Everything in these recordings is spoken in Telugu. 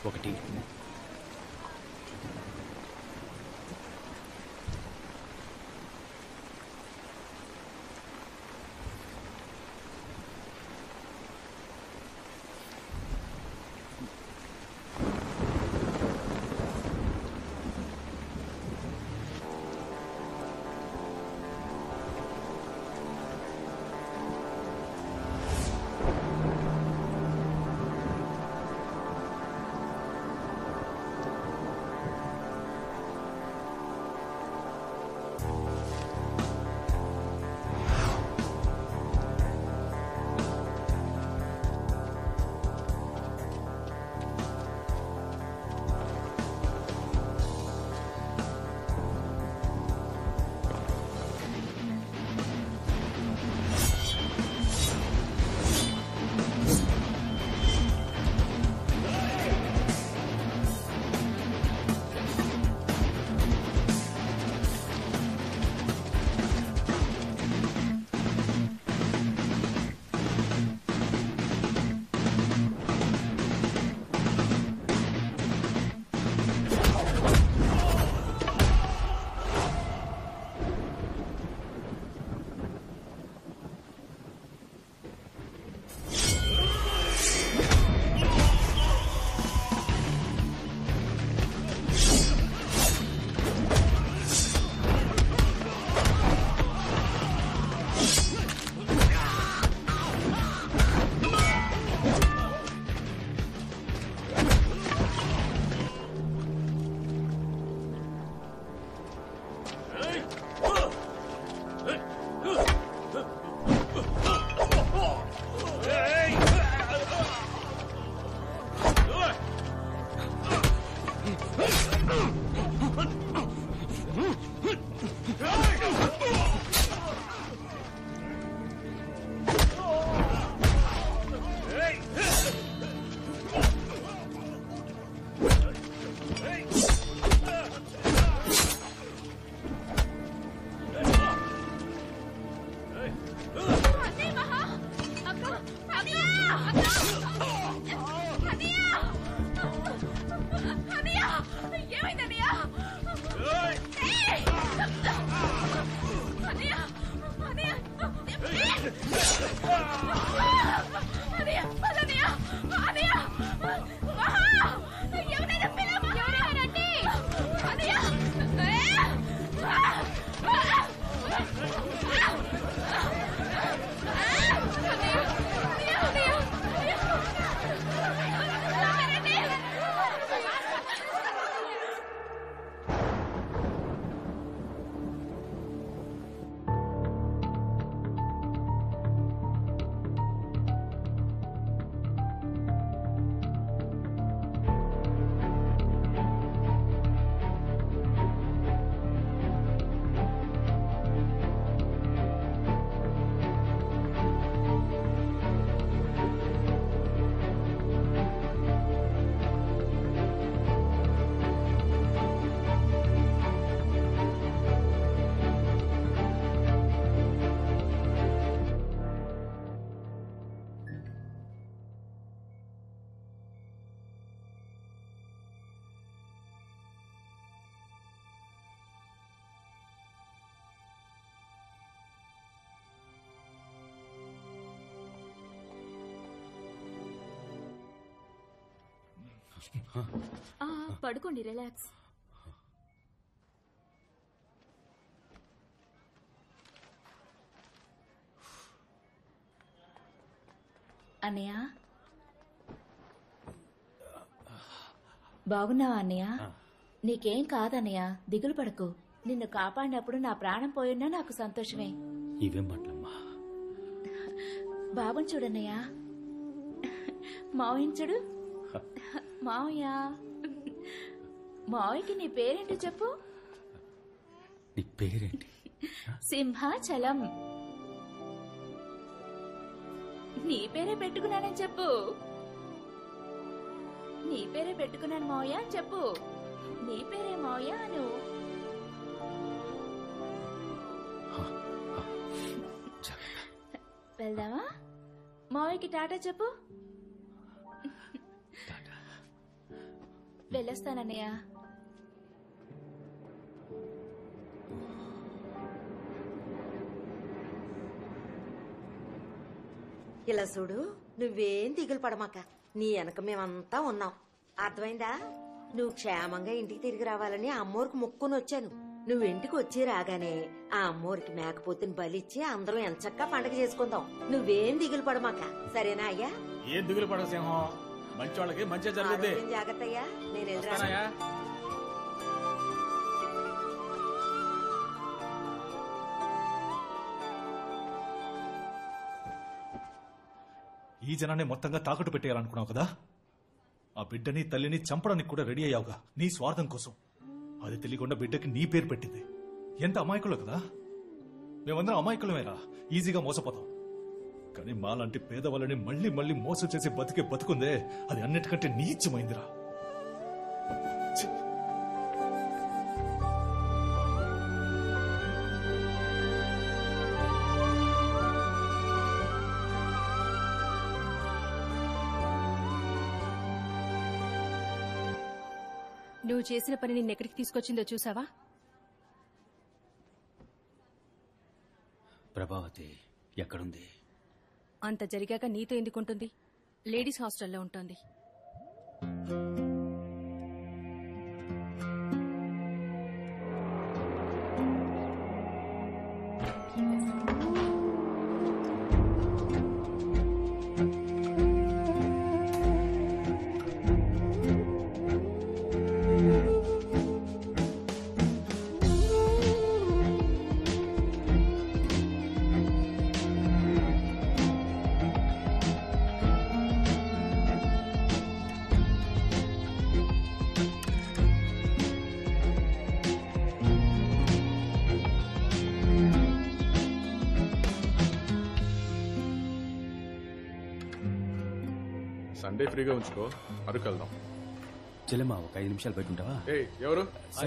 ఒకటి. పడుకోండి, రిలాక్స్. అన్నయ్య, బాగున్నావా అన్నయ్య? నీకేం కాదన్నయ్య, దిగులు పడకు. నిన్ను కాపాడినప్పుడు నా ప్రాణం పోయినా నాకు సంతోషమే. ఇవేం మాటలమ్మా? బాబుని చూడన్నయ్య, మావయ్యని చూడు. మావయ్య, మావయ్యకి నీ పేరేంటో చెప్పు. నీ పేరేంటి? సింహాచలం. నీ పేరే పెట్టుకున్నానని చెప్పు. నీ పేరే పెట్టుకున్నాను మావయ్య అని చెప్పు. నీ పేరే మావయ్య అను. వెళ్దామా? మావయ్యకి టాటా చెప్పు. వెళ్ళొస్తానన్నయ్య. ఇలా చూడు, నువ్వేం దిగులు పడమాక. నీ వెనక మేమంతా ఉన్నాం, అర్థమైందా? నువ్వు క్షేమంగా ఇంటికి తిరిగి రావాలని ఆ అమ్మోరికి మొక్కుని వచ్చాను. నువ్వు ఇంటికి వచ్చి రాగానే ఆ అమ్మోరికి మేకపోతుని బలిచ్చి అందరం ఎంచక్కా పండగ చేసుకుందాం. నువ్వేం దిగులు పడమాక, సరేనా అయ్యా? ఏం దిగులు పడక సింహం, మంచి వాళ్ళకి మంచి జరుగుద్ది. ఆరోగ్యం జాగ్రత్త అయ్యా. నేను వెళ్ళరా? వస్తానయ్యా. ఈ జనాన్ని మొత్తంగా తాకట్టు పెట్టేయాలనుకున్నావు కదా. ఆ బిడ్డని తల్లిని చంపడానికి కూడా రెడీ అయ్యావుగా, నీ స్వార్థం కోసం. అది తెలియకుండా బిడ్డకి నీ పేరు పెట్టింది. ఎంత అమాయకులు కదా. మేమందరం అమాయకులమేరా, ఈజీగా మోసపోతాం. కానీ మాలాంటి పేదవాళ్ళని మళ్ళీ మళ్ళీ మోసం చేసి బతికే బతుకుందే, అది అన్నిటికంటే నీచమైందిరా. ఛీ! నువ్వు చేసిన పని నిన్నెక్కడికి తీసుకొచ్చిందో చూసావా? ప్రభావతి ఎక్కడుంది? అంత జరిగాక నీతో ఎందుకుంటుంది? లేడీస్ హాస్టల్లో ఉంటుంది. సండే ఫ్రీగా ఉంచుకో, అరకు వెళ్దాం. చెల్లెమ్మా ఒక 5 నిమిషాలు బయట ఉంటావా? ఎవరు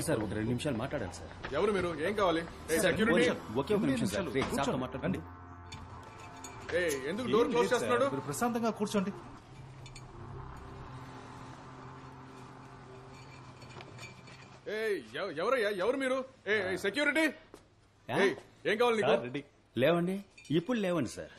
సార్ ఒక 2 నిమిషాలు మాట్లాడాలి సార్. ఎవరు మీరు? ఏం కావాలి? ఒకే ఒక నిమిషం సార్. సార్తో మాట్లాడండి. ఎందుకు డోర్ క్లోజ్ చేస్తున్నాడు? మీరు ప్రశాంతంగా కూర్చోండి. ఎవరయ్యా? ఎవరు మీరు? సెక్యూరిటీ, ఏం కావాలి నీకు? రెడీ లేవండి, ఇప్పుడు లేవండి సార్.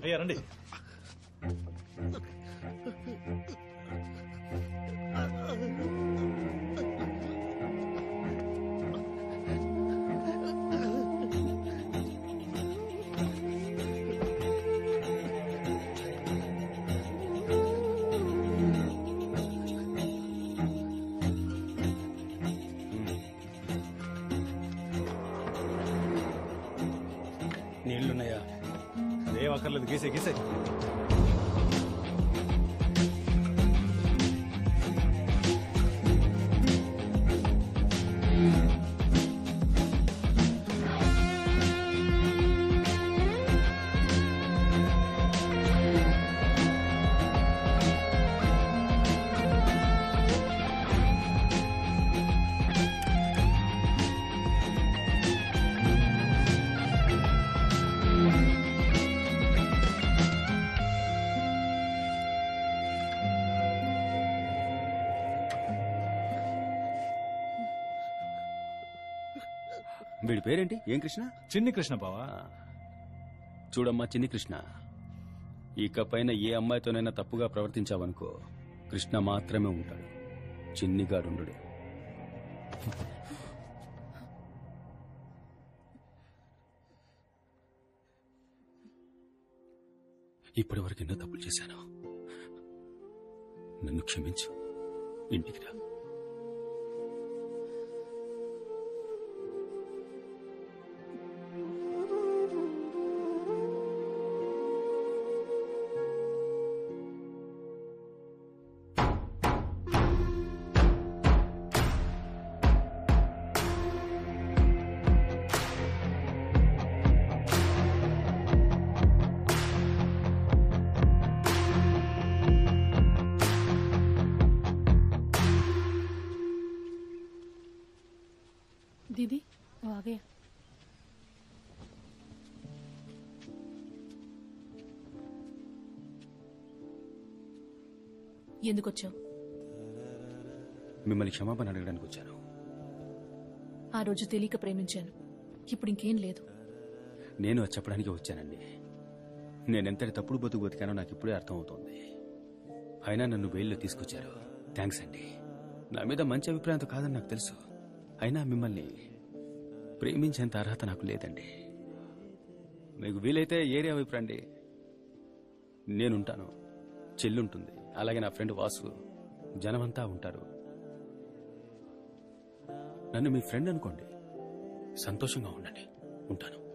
అయ్యా రండి. నీళ్లున్నాయా? ఏం అక్కర్లేదు, గీసే గీసే. వీడి పేరేంటి? ఏం కృష్ణ? చిన్ని కృష్ణ బావా. చూడమ్మా చిన్ని కృష్ణ, ఇకపైన ఏ అమ్మాయితోనైనా తప్పుగా ప్రవర్తించావనుకో, కృష్ణ మాత్రమే ఉంటాడు, చిన్నిగాడుండు. ఇప్పటి వరకు ఎన్నో తప్పులు చేశాను, నన్ను క్షమించు. ఇంటికి రా. ఆగే. ఎందుకొచ్చావు? మిమ్మల్ని క్షమాపణ అడగడానికి వచ్చాను. ఆ రోజు తెలియక ప్రేమించాను. ఇప్పుడు ఇంకేం లేదు. నేను అది చెప్పడానికి వచ్చానండి. నేనెంతటి తప్పుడు బతుకు బతికానో నాకు ఇప్పుడే అర్థమవుతోంది. అయినా నన్ను వేల్లో తీసుకొచ్చారు. థ్యాంక్స్ అండి. నా మీద మంచి అభిప్రాయంతో కాదని నాకు తెలుసు. అయినా మిమ్మల్ని ప్రేమించేంత అర్హత నాకు లేదండి. మీకు వీలైతే ఏరియా వైపు రండి, నేనుంటాను. చెల్లుంటుంది, అలాగే నా ఫ్రెండ్ వాసు, జనమంతా ఉంటారు. నన్ను మీ ఫ్రెండ్ అనుకోండి, సంతోషంగా ఉండండి. ఉంటాను.